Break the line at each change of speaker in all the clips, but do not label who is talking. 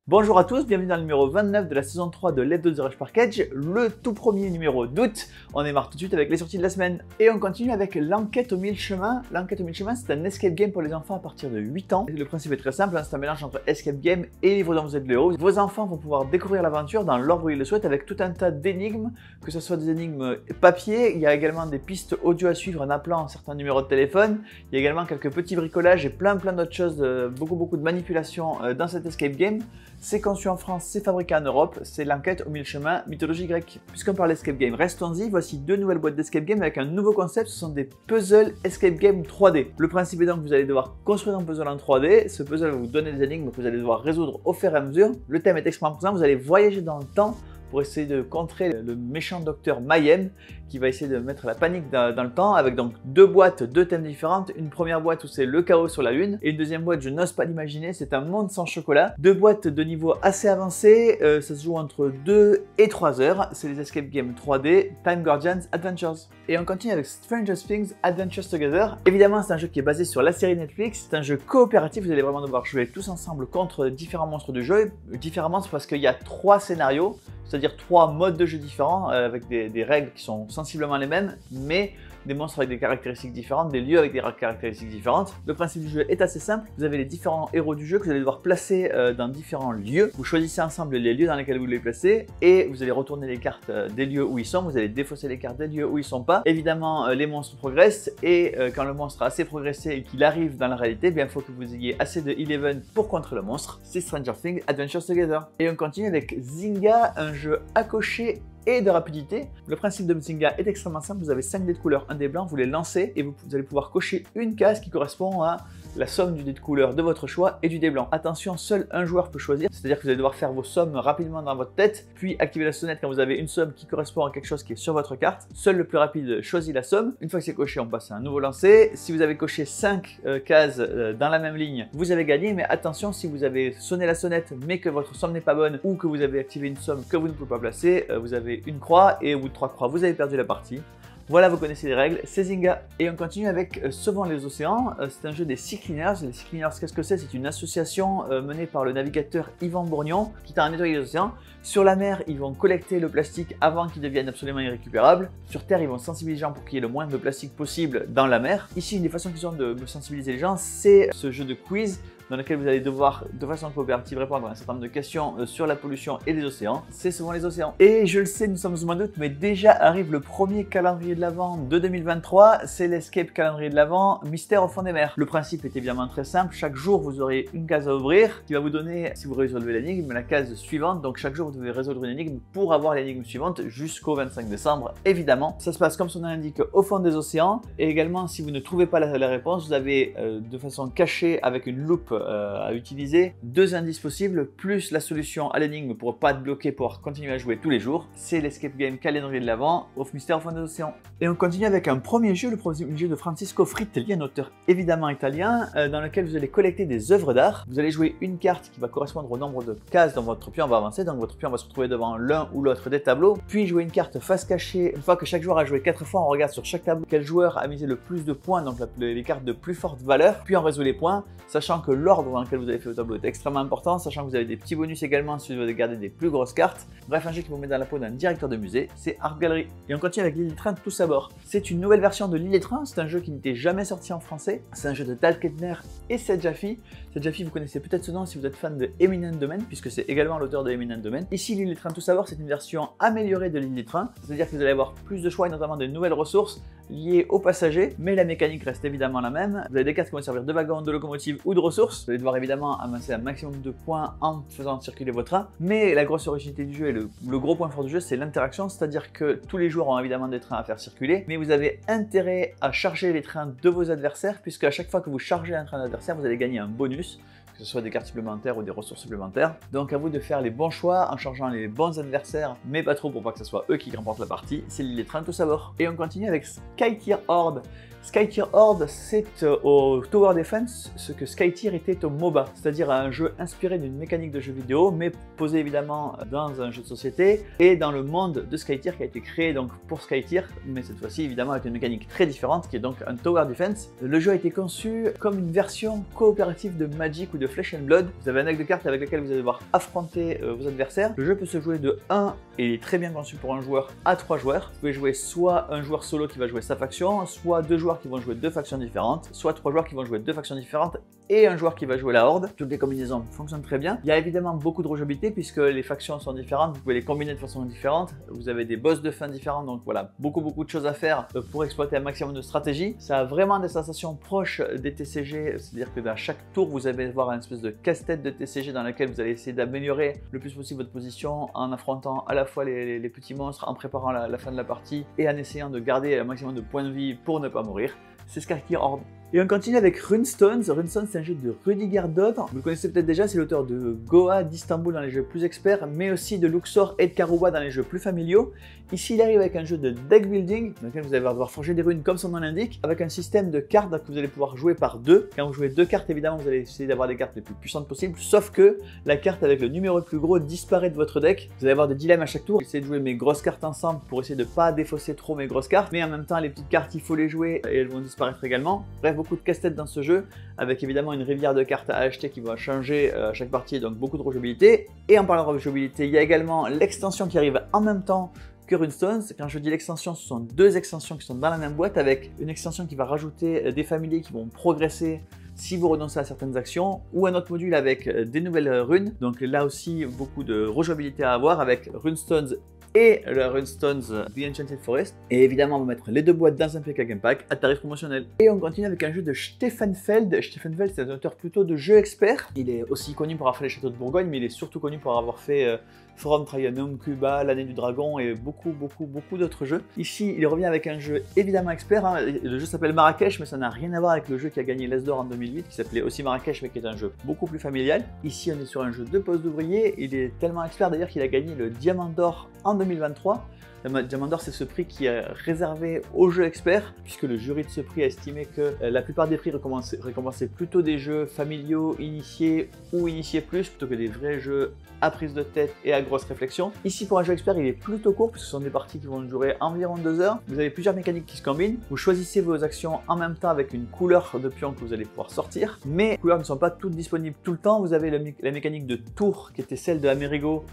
Bonjour à tous, bienvenue dans le numéro 29 de la saison 3 de Left 2 The Rush Package, le tout premier numéro d'août. On démarre tout de suite avec les sorties de la semaine. Et on continue avec l'enquête aux 1000 chemins. L'enquête aux 1000 chemins, c'est un escape game pour les enfants à partir de 8 ans. Le principe est très simple, c'est un mélange entre escape game et livre dont vous êtes le héros. Vos enfants vont pouvoir découvrir l'aventure dans l'ordre où ils le souhaitent avec tout un tas d'énigmes, que ce soit des énigmes papier, il y a également des pistes audio à suivre en appelant certains numéros de téléphone, il y a également quelques petits bricolages et plein d'autres choses, beaucoup de manipulations dans cet escape game. C'est conçu en France, c'est fabriqué en Europe, c'est l'enquête aux 1000 chemins, mythologie grecque. Puisqu'on parle d'escape game, restons-y, voici deux nouvelles boîtes d'escape game avec un nouveau concept, ce sont des puzzles escape game 3D. Le principe est donc que vous allez devoir construire un puzzle en 3D, ce puzzle va vous donner des énigmes que vous allez devoir résoudre au fur et à mesure. Le thème est extrêmement présent, vous allez voyager dans le temps pour essayer de contrer le méchant docteur Mayhem qui va essayer de mettre la panique dans le temps avec donc deux boîtes, deux thèmes différentes. Une première boîte où c'est le chaos sur la lune et une deuxième boîte, je n'ose pas l'imaginer, c'est un monde sans chocolat. Deux boîtes de niveau assez avancé, ça se joue entre 2 et 3 heures. C'est les escape games 3D Time Guardians Adventures. Et on continue avec Stranger Things Adventures Together. Évidemment, c'est un jeu qui est basé sur la série Netflix. C'est un jeu coopératif, vous allez vraiment devoir jouer tous ensemble contre différents monstres de jeu. Différemment, c'est parce qu'il y a 3 scénarios, c'est-à-dire 3 modes de jeu différents avec des règles qui sont sensiblement les mêmes, mais des monstres avec des caractéristiques différentes, des lieux avec des caractéristiques différentes. Le principe du jeu est assez simple. Vous avez les différents héros du jeu que vous allez devoir placer dans différents lieux. Vous choisissez ensemble les lieux dans lesquels vous les placez et vous allez retourner les cartes des lieux où ils sont. Vous allez défausser les cartes des lieux où ils sont pas. Évidemment, les monstres progressent et quand le monstre a assez progressé et qu'il arrive dans la réalité, bien, il faut que vous ayez assez de Eleven pour contrer le monstre. C'est Stranger Things Adventures Together. Et on continue avec Zynga, un jeu à cocher et de rapidité. Le principe de Zynga est extrêmement simple, vous avez 5 dés de couleur, un dé blanc, vous les lancez et vous allez pouvoir cocher une case qui correspond à la somme du dé de couleur de votre choix et du dé blanc. Attention, seul un joueur peut choisir, c'est-à-dire que vous allez devoir faire vos sommes rapidement dans votre tête, puis activer la sonnette quand vous avez une somme qui correspond à quelque chose qui est sur votre carte. Seul le plus rapide choisit la somme. Une fois que c'est coché, on passe à un nouveau lancer. Si vous avez coché 5 cases dans la même ligne, vous avez gagné, mais attention, si vous avez sonné la sonnette mais que votre somme n'est pas bonne ou que vous avez activé une somme que vous ne pouvez pas placer, vous avez une croix et au bout de 3 croix, vous avez perdu la partie. Voilà, vous connaissez les règles, c'est Zynga. Et on continue avec Sauvons les océans. C'est un jeu des Sea Cleaners. Les Sea Cleaners, qu'est-ce que c'est? C'est une association menée par le navigateur Yvan Bourgnon qui tend à nettoyer les océans. Sur la mer, ils vont collecter le plastique avant qu'il devienne absolument irrécupérable. Sur terre, ils vont sensibiliser les gens pour qu'il y ait le moins de plastique possible dans la mer. Ici, une des façons qu'ils ont de sensibiliser les gens, c'est ce jeu de quiz dans lequel vous allez devoir, de façon coopérative, répondre à un certain nombre de questions sur la pollution et les océans. C'est souvent les océans. Et je le sais, nous sommes au mois d'août, mais déjà arrive le premier calendrier de l'Avent de 2023. C'est l'Escape calendrier de l'Avent Mystère au fond des mers. Le principe est évidemment très simple. Chaque jour, vous aurez une case à ouvrir qui va vous donner, si vous résolvez l'énigme, la case suivante. Donc chaque jour, vous devez résoudre une énigme pour avoir l'énigme suivante jusqu'au 25 décembre, évidemment. Ça se passe comme son nom l'indique au fond des océans. Et également, si vous ne trouvez pas la réponse, vous avez de façon cachée avec une loupe à utiliser 2 indices possibles plus la solution à l'énigme pour pas être bloqué, pour continuer à jouer tous les jours. C'est l'escape game calendrier de l'Avent au Mystère au fond des océans. Et on continue avec un premier jeu, le premier jeu de Francisco Fritelli, un auteur évidemment italien, dans lequel vous allez collecter des œuvres d'art. Vous allez jouer une carte qui va correspondre au nombre de cases dans votre pion va avancer, donc votre pion va se retrouver devant l'un ou l'autre des tableaux, puis jouer une carte face cachée. Une fois que chaque joueur a joué 4 fois, on regarde sur chaque tableau quel joueur a misé le plus de points, donc les cartes de plus forte valeur, puis on résout les points, sachant que l'ordre dans lequel vous avez fait le tableau est extrêmement important, sachant que vous avez des petits bonus également si vous devez garder des plus grosses cartes. Bref, un jeu qui vous met dans la peau d'un directeur de musée, c'est Art Gallery. Et on continue avec L'Île des Trains tous à bord. C'est une nouvelle version de L'Île des Trains, c'est un jeu qui n'était jamais sorti en français. C'est un jeu de Tal Kettner et Seth Jaffe. Seth Jaffe, vous connaissez peut-être ce nom si vous êtes fan de Eminent Domain, puisque c'est également l'auteur de Eminent Domain. Ici, L'Île des Trains tous à bord, c'est une version améliorée de L'Île des Trains, c'est-à-dire que vous allez avoir plus de choix et notamment de nouvelles ressources liées aux passagers, mais la mécanique reste évidemment la même. Vous avez des cartes qui vont servir de wagons, de locomotives ou de ressources. Vous allez devoir évidemment amasser un maximum de points en faisant circuler vos trains, mais la grosse originalité du jeu et le gros point fort du jeu, c'est l'interaction, c'est-à-dire que tous les joueurs ont évidemment des trains à faire circuler, mais vous avez intérêt à charger les trains de vos adversaires, puisque à chaque fois que vous chargez un train d'adversaire, vous allez gagner un bonus, que ce soit des cartes supplémentaires ou des ressources supplémentaires. Donc à vous de faire les bons choix en chargeant les bons adversaires, mais pas trop pour pas que ce soit eux qui remportent la partie. C'est L'Île des Trains tous à bord. Et on continue avec Skytear Horde. Skytear Horde, c'est au Tower Defense ce que Skytear était au MOBA, c'est-à-dire un jeu inspiré d'une mécanique de jeu vidéo, mais posé évidemment dans un jeu de société et dans le monde de Skytear qui a été créé donc pour Skytear, mais cette fois-ci évidemment avec une mécanique très différente qui est donc un Tower Defense. Le jeu a été conçu comme une version coopérative de Magic ou de de Flesh and Blood. Vous avez un deck de cartes avec lequel vous allez devoir affronter vos adversaires. Le jeu peut se jouer de 1 et il est très bien conçu pour un joueur à 3 joueurs. Vous pouvez jouer soit un joueur solo qui va jouer sa faction, soit 2 joueurs qui vont jouer 2 factions différentes, soit 3 joueurs qui vont jouer 2 factions différentes et un joueur qui va jouer la horde. Toutes les combinaisons fonctionnent très bien. Il y a évidemment beaucoup de rejouabilité puisque les factions sont différentes, vous pouvez les combiner de façon différente. Vous avez des boss de fin différents, donc voilà, beaucoup de choses à faire pour exploiter un maximum de stratégie. Ça a vraiment des sensations proches des TCG, c'est-à-dire que dans chaque tour, vous allez avoir une espèce de casse-tête de TCG dans laquelle vous allez essayer d'améliorer le plus possible votre position en affrontant à la fois les petits monstres, en préparant la fin de la partie et en essayant de garder un maximum de points de vie pour ne pas mourir. C'est Skarkir Horde. Et on continue avec Runestones. Runestones, c'est un jeu de Rudiger Dodd. Vous le connaissez peut-être déjà, c'est l'auteur de Goa, d'Istanbul dans les jeux plus experts, mais aussi de Luxor et de Karuba dans les jeux plus familiaux. Ici, il arrive avec un jeu de deck building, dans lequel vous allez devoir forger des runes comme son nom l'indique, avec un système de cartes que vous allez pouvoir jouer par 2. Quand vous jouez 2 cartes, évidemment, vous allez essayer d'avoir des cartes les plus puissantes possibles, sauf que la carte avec le numéro le plus gros disparaît de votre deck. Vous allez avoir des dilemmes à chaque tour. Essayez de jouer mes grosses cartes ensemble pour essayer de ne pas défausser trop mes grosses cartes, mais en même temps, les petites cartes, il faut les jouer et elles vont disparaître également. Bref, beaucoup de casse-tête dans ce jeu, avec évidemment une rivière de cartes à acheter qui va changer à chaque partie, donc beaucoup de rejouabilité. Et en parlant de rejouabilité, il y a également l'extension qui arrive en même temps que Runestones. Quand je dis l'extension, ce sont 2 extensions qui sont dans la même boîte, avec une extension qui va rajouter des familiers qui vont progresser si vous renoncez à certaines actions, ou un autre module avec des nouvelles runes. Donc là aussi, beaucoup de rejouabilité à avoir avec Runestones et le Runestones The Enchanted Forest. Et évidemment, on va mettre les 2 boîtes dans un PK Game Pack à tarif promotionnel. Et on continue avec un jeu de Stefan Feld. Stefan Feld, c'est un auteur plutôt de jeux experts. Il est aussi connu pour avoir fait les châteaux de Bourgogne, mais il est surtout connu pour avoir fait Forum Trianum, Cuba, l'année du dragon et beaucoup d'autres jeux. Ici, il revient avec un jeu évidemment expert. Hein. Le jeu s'appelle Marrakech, mais ça n'a rien à voir avec le jeu qui a gagné l'As d'Or en 2008, qui s'appelait aussi Marrakech, mais qui est un jeu beaucoup plus familial. Ici, on est sur un jeu de poste d'ouvrier. Il est tellement expert d'ailleurs qu'il a gagné le Diamant d'Or en 2023. Le Diamant d'Or, c'est ce prix qui est réservé aux jeux experts, puisque le jury de ce prix a estimé que la plupart des prix récompensaient plutôt des jeux familiaux, initiés ou initiés plus, plutôt que des vrais jeux à prise de tête et à grosse réflexion. Ici, pour un jeu expert, il est plutôt court, puisque ce sont des parties qui vont durer environ 2 heures. Vous avez plusieurs mécaniques qui se combinent. Vous choisissez vos actions en même temps avec une couleur de pion que vous allez pouvoir sortir, mais les couleurs ne sont pas toutes disponibles tout le temps. Vous avez la mécanique de tour, qui était celle de Amerigo,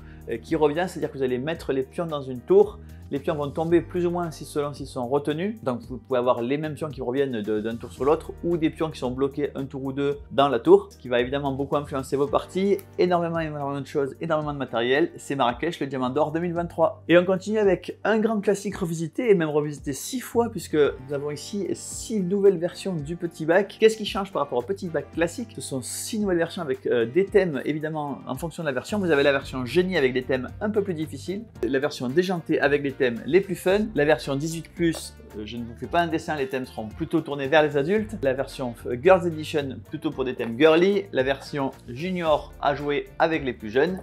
qui revient, c'est-à-dire que vous allez mettre les pions dans une tour. Les pions vont tomber plus ou moins selon s'ils sont retenus. Donc vous pouvez avoir les mêmes pions qui reviennent d'un tour sur l'autre, ou des pions qui sont bloqués un tour ou 2 dans la tour, ce qui va évidemment beaucoup influencer vos parties. Énormément de choses, énormément de matériel. C'est Marrakech, le Diamant d'Or 2023. Et on continue avec un grand classique revisité, et même revisité 6 fois, puisque nous avons ici 6 nouvelles versions du Petit Bac. Qu'est-ce qui change par rapport au Petit Bac classique? Ce sont 6 nouvelles versions avec des thèmes, évidemment, en fonction de la version. Vous avez la version génie avec des thèmes un peu plus difficiles, la version déjantée avec des thèmes les plus fun, la version 18+, je ne vous fais pas un dessin, les thèmes seront plutôt tournés vers les adultes, la version Girls Edition plutôt pour des thèmes girly, la version Junior à jouer avec les plus jeunes,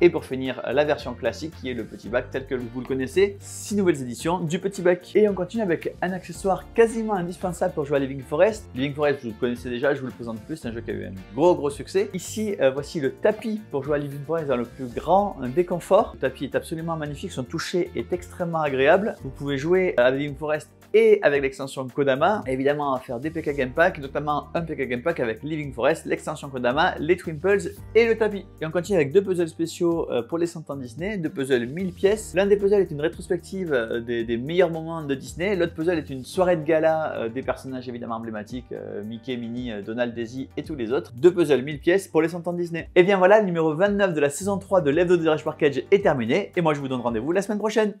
et pour finir, la version classique qui est le Petit Bac tel que vous le connaissez. 6 nouvelles éditions du Petit Bac. Et on continue avec un accessoire quasiment indispensable pour jouer à Living Forest. Living Forest, vous le connaissez déjà, je vous le présente plus, c'est un jeu qui a eu un gros succès. Ici, voici le tapis pour jouer à Living Forest dans le plus grand déconfort. Le tapis est absolument magnifique, son toucher est extrêmement agréable. Vous pouvez jouer à Living Forest et avec l'extension Kodama, évidemment à faire des PK Game Pack, notamment un PK Game Pack avec Living Forest, l'extension Kodama, les Twimples et le tapis. Et on continue avec 2 puzzles spéciaux pour les 100 ans Disney, 2 puzzles 1000 pièces. L'un des puzzles est une rétrospective des meilleurs moments de Disney, l'autre puzzle est une soirée de gala des personnages évidemment emblématiques, Mickey, Minnie, Donald, Daisy et tous les autres. 2 puzzles 1000 pièces pour les 100 ans Disney. Et bien voilà, le numéro 29 de la saison 3 de l'hebdo de Garage Package est terminé, et moi je vous donne rendez-vous la semaine prochaine.